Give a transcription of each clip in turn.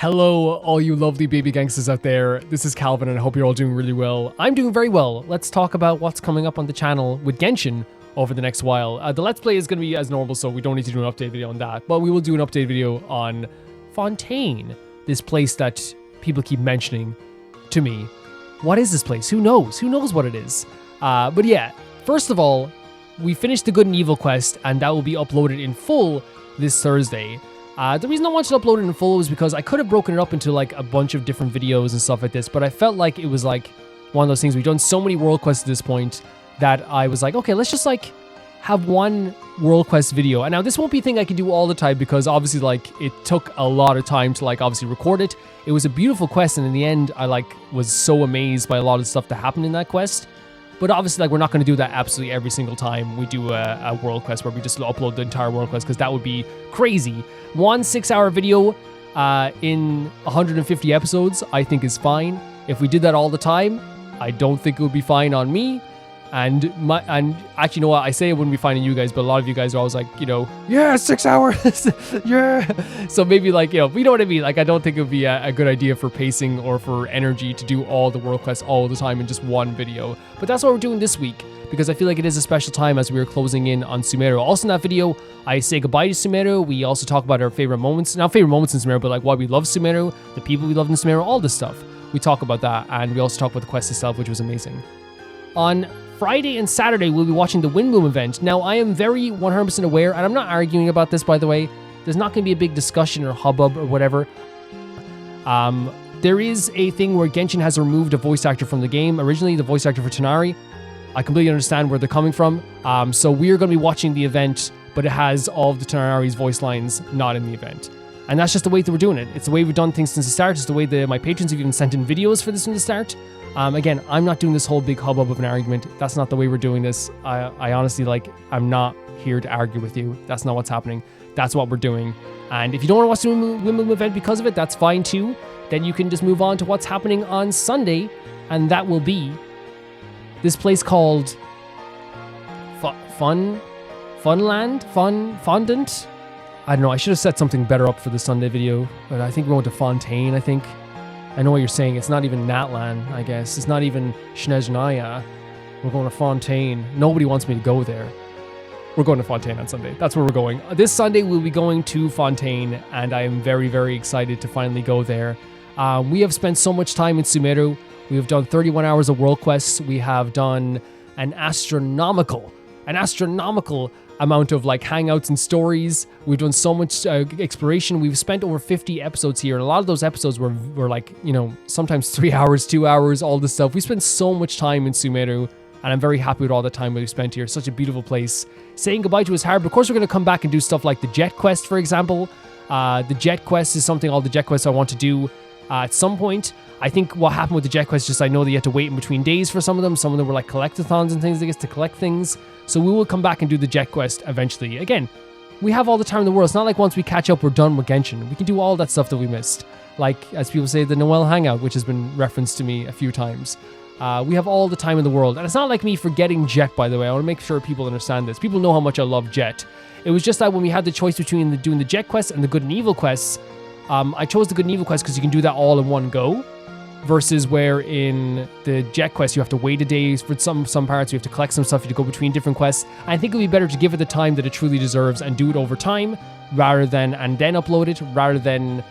Hello, all you lovely baby gangsters out there. This is Calvin, and I hope you're all doing really well. I'm doing very well. Let's talk about what's coming up on the channel with Genshin over the next while. The Let's Play is going to be as normal, so we don't need to do an update video on that. But we will do an update video on Fontaine, this place that people keep mentioning to me. What is this place? Who knows? Who knows what it is? But yeah, first of all, we finished the Good and Evil quest, and that will be uploaded in full this Thursday. The reason I wanted to upload it in full was because I could have broken it up into like a bunch of different videos and stuff like this, but I felt like it was like one of those things. We've done so many world quests at this point that I was like, okay, let's just like have one world quest video. And now this won't be a thing I can do all the time because obviously like it took a lot of time to like obviously record it. It was a beautiful quest, and in the end I like was so amazed by a lot of stuff that happened in that quest. But obviously, like, we're not going to do that absolutely every single time we do a world quest where we just upload the entire world quest, because that would be crazy. 1 6-hour video in 150 episodes, I think is fine. If we did that all the time, I don't think it would be fine on me. And actually, you know what? I say it wouldn't be fine on you guys, but a lot of you guys are always like, you know, yeah, 6 hours, yeah. So maybe like, you know what I mean? Like, I don't think it would be a good idea for pacing or for energy to do all the world quests all the time in just one video. But that's what we're doing this week, because I feel like it is a special time as we are closing in on Sumeru. Also in that video, I say goodbye to Sumeru. We also talk about our favorite moments, not favorite moments in Sumeru, but like why we love Sumeru, the people we love in Sumeru, all this stuff. We talk about that, and we also talk about the quest itself, which was amazing. On Friday and Saturday, we'll be watching the Windblume event. Now, I am very 100% aware, and I'm not arguing about this, by the way. There's not going to be a big discussion or hubbub or whatever. There is a thing where Genshin has removed a voice actor from the game. Originally, the voice actor for Tonari. I completely understand where they're coming from. So we're going to be watching the event, but it has all of the Tonari's voice lines not in the event. And that's just the way that we're doing it. It's the way we've done things since the start. It's the way that my patrons have even sent in videos for this from the start. Again, I'm not doing this whole big hubbub of an argument. That's not the way we're doing this. I honestly, like, I'm not here to argue with you. That's not what's happening. That's what we're doing. And if you don't want to watch the Windblume event because of it, that's fine too. Then you can just move on to what's happening on Sunday. And that will be this place called Fondant? I don't know. I should have set something better up for the Sunday video. But I think we're going to Fontaine, I think. I know what you're saying. It's not even Natlan, I guess. It's not even Snezhnaya. We're going to Fontaine. Nobody wants me to go there. We're going to Fontaine on Sunday. That's where we're going. This Sunday, we'll be going to Fontaine, and I am very, very excited to finally go there. We have spent so much time in Sumeru. We have done 31 hours of world quests. We have done an astronomical amount of like hangouts and stories. We've done so much exploration. We've spent over 50 episodes here, and a lot of those episodes were like, you know, sometimes 3 hours, 2 hours, all this stuff. We spent so much time in Sumeru, and I'm very happy with all the time we've spent here. Such a beautiful place. Saying goodbye to is hard, but of course we're going to come back and do stuff like the Jet Quest, for example. The Jet Quest is something, all the Jet Quests I want to do at some point. I think what happened with the Jet Quest, just I know that you had to wait in between days for some of them. Some of them were like collectathons and things, I guess, to collect things. So we will come back and do the Jet Quest eventually. Again, we have all the time in the world. It's not like once we catch up, we're done with Genshin. We can do all that stuff that we missed. Like, as people say, the Noel Hangout, which has been referenced to me a few times. We have all the time in the world. And it's not like me forgetting Jet, by the way. I want to make sure people understand this. People know how much I love Jet. It was just that when we had the choice between doing the Jet Quest and the Good and Evil quests, I chose the Good and Evil quest because you can do that all in one go. Versus where in the Jet Quest, you have to wait a day for some parts, you have to collect some stuff, you have to go between different quests. I think it would be better to give it the time that it truly deserves and do it over time, and then upload it, rather than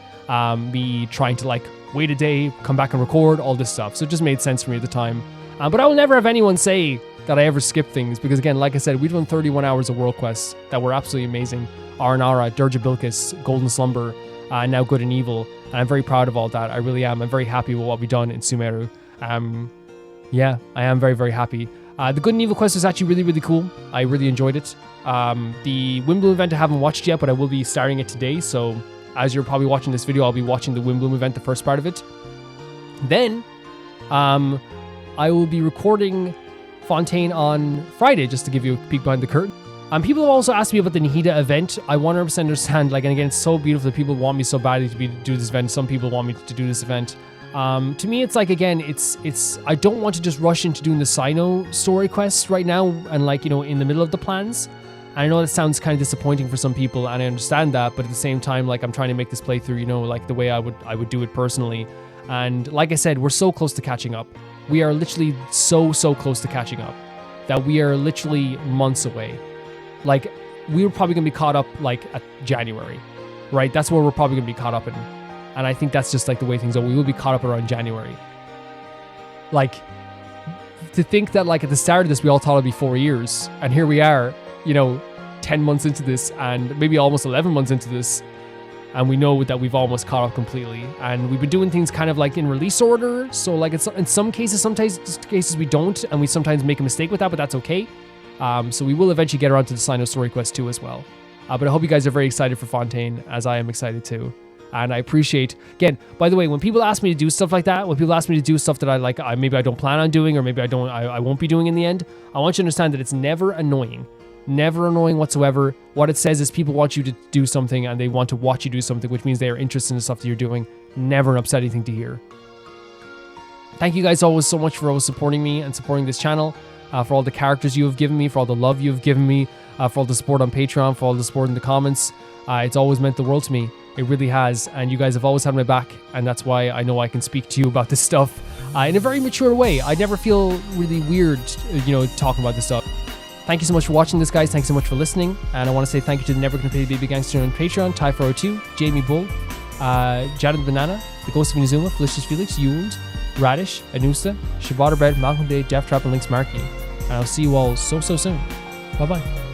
me trying to like wait a day, come back and record, all this stuff. So it just made sense for me at the time. But I will never have anyone say that I ever skip things, because again, like I said, we've done 31 hours of world quests that were absolutely amazing. Aranara, Durja Bilkis, Golden Slumber, now Good and Evil. And I'm very proud of all that. I really am. I'm very happy with what we've done in Sumeru. Yeah, I am very, very happy. The Good and Evil quest was actually really, really cool. I really enjoyed it. The Windblume event I haven't watched yet, but I will be starting it today. So as you're probably watching this video, I'll be watching the Windblume event, the first part of it. Then I will be recording Fontaine on Friday, just to give you a peek behind the curtain. People have also asked me about the Nahida event. I 100% understand, like, and again, it's so beautiful that people want me so badly to do this event. Some people want me to do this event. To me, it's like, again, it's I don't want to just rush into doing the Sino story quests right now and, like, you know, in the middle of the plans. And I know that sounds kind of disappointing for some people, and I understand that, but at the same time, like, I'm trying to make this playthrough, you know, like the way I would do it personally. And like I said, we're so close to catching up. We are literally so close to catching up that we are literally months away. Like, we're probably going to be caught up like at January, right? That's where we're probably going to be caught up in. And I think that's just like the way things are. We will be caught up around January. Like, to think that like at the start of this, we all thought it'd be 4 years. And here we are, you know, 10 months into this and maybe almost 11 months into this. And we know that we've almost caught up completely. And we've been doing things kind of like in release order. So like it's, in some cases, sometimes we don't. And we sometimes make a mistake with that, but that's okay. So we will eventually get around to the Sino Story Quest 2 as well. But I hope you guys are very excited for Fontaine, as I am excited too. And I appreciate, again, by the way, when people ask me to do stuff like that, when people ask me to do stuff that I like, maybe I don't plan on doing, or maybe I won't be doing in the end, I want you to understand that it's never annoying. Never annoying whatsoever. What it says is people want you to do something and they want to watch you do something, which means they are interested in the stuff that you're doing. Never an upsetting thing to hear. Thank you guys always so much for always supporting me and supporting this channel, for all the characters you have given me, for all the love you have given me, for all the support on Patreon, for all the support in the comments. It's always meant the world to me. It really has, and you guys have always had my back, and that's why I know I can speak to you about this stuff in a very mature way. I never feel really weird, you know, talking about this stuff. Thank you so much for watching this, guys. Thanks so much for listening, and I want to say thank you to the Never Gonna Pay Baby Gangster on Patreon, Ty402, Jamie Bull, Jaded Banana, The Ghost of Inazuma, Felicious Felix, Yound, Radish, Anusa, Shabata Bread, Malcolm Day, Death Trap, and Links Marketing. And I'll see you all so soon. Bye-bye.